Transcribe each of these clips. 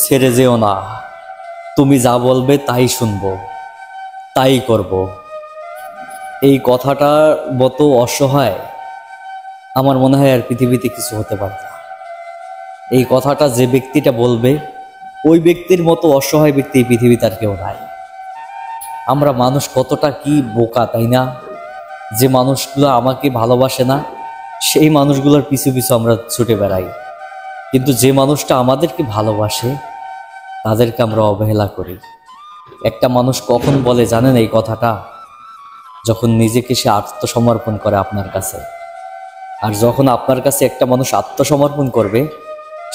ছেড়ে যেও না, তুমি যা বলবে তাই শুনবো, তাই করব। এই কথাটার মতো অসহায় আমার মনে হয় আর পৃথিবীতে কিছু হতে পারে না। এই কথাটা যে ব্যক্তিটা বলবে, ওই ব্যক্তির মতো অসহায় ব্যক্তি এই পৃথিবীতে আর কেউ নাই। আমরা মানুষ কতটা কি বোকা, তাই না? যে মানুষগুলো আমাকে ভালোবাসে না, সেই মানুষগুলোর পিছু পিছু আমরা ছুটে বেড়াই। কিন্তু যে মানুষটা আমাদেরকে ভালোবাসে, তাদেরকে আমরা অবহেলা করি। একটা মানুষ কখন বলে জানেন এই কথাটা? যখন নিজেকে সে আত্মসমর্পণ করে আপনার কাছে। আর যখন আপনার কাছে একটা মানুষ আত্মসমর্পণ করবে,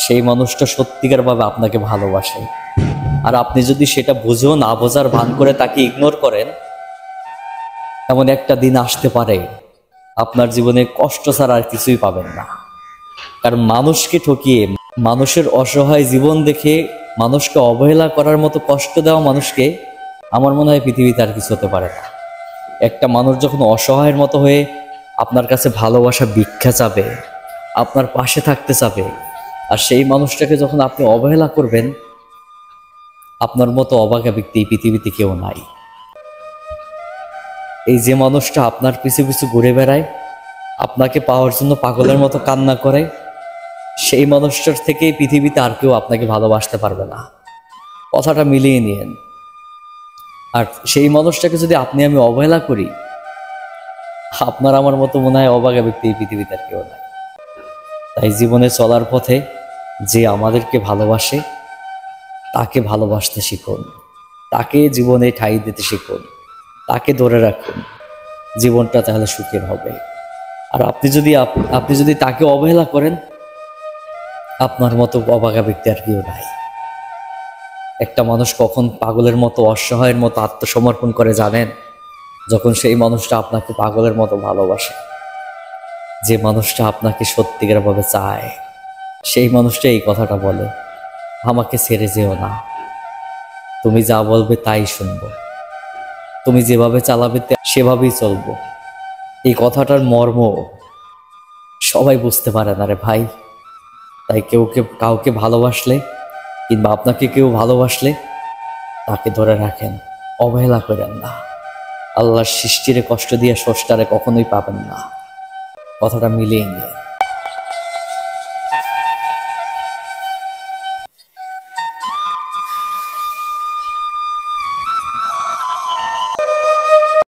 সেই মানুষটা সত্যিকারভাবে আপনাকে ভালোবাসে। আর আপনি যদি সেটা বুঝেও না বোঝার ভান করে তাকে ইগনোর করেন, এমন একটা দিন আসতে পারে আপনার জীবনে কষ্ট ছাড়া আর কিছুই পাবেন না। কারণ মানুষকে ঠকিয়ে, মানুষের অসহায় জীবন দেখে মানুষকে অবহেলা করার মতো কষ্ট দেওয়া মানুষকে আমার মনে হয় পৃথিবীতে আর কিছু হতে পারে না। একটা মানুষ যখন অসহায়ের মতো হয়ে আপনার কাছে ভালোবাসা ভিক্ষা চাবে, আপনার পাশে থাকতে চাবে, আর সেই মানুষটাকে যখন আপনি অবহেলা করবেন, আপনার মতো অবাগা ব্যক্তি এই পৃথিবীতে কেউ নাই। এই যে মানুষটা আপনার পিছু পিছু ঘুরে বেড়ায়, আপনাকে পাওয়ার জন্য পাগলের মতো কান্না করে, সেই মানুষটার থেকে পৃথিবীতে আর কেউ আপনাকে ভালোবাসতে পারবে না। কথাটা মিলিয়ে নিন। আর সেই মানুষটাকে যদি আপনি আমি অবহেলা করি, আপনার আমার মতো মনে হয় অবাগা ব্যক্তি এই পৃথিবীতে আর কেউ নাই। তাই জীবনে চলার পথে যে আমাদেরকে ভালোবাসে, তাকে ভালোবাসতে শিখুন, তাকে জীবনে ঠাঁই দিতে শিখুন, তাকে ধরে রাখুন। জীবনটা তাহলে সুখের হবে। আর আপনি যদি তাকে অবহেলা করেন, আপনার মতো অবাগা ব্যক্তি আর কেউ নাই। একটা মানুষ কখন পাগলের মতো, অসহায়ের মতো আত্মসমর্পণ করে জানেন? যখন সেই মানুষটা আপনাকে পাগলের মতো ভালোবাসে। যে মানুষটা আপনাকে সত্যিকারভাবে চায়, সেই মানুষটা এই কথাটা বলে, আমাকে ছেড়ে যেও না, তুমি যা বলবে তাই শুনবো, তুমি যেভাবে চালাবে সেভাবেই চলবো। এই কথাটার মর্ম সবাই বুঝতে পারে না রে ভাই। তাই কাউকে ভালোবাসলে, কিংবা আপনাকে কেউ ভালোবাসলে, তাকে ধরে রাখেন, অবহেলা করেন না। আল্লাহর সৃষ্টিরে কষ্ট দিয়ে স্রষ্টারে কখনোই পাবেন না। কথাটা মিলিয়ে নিন।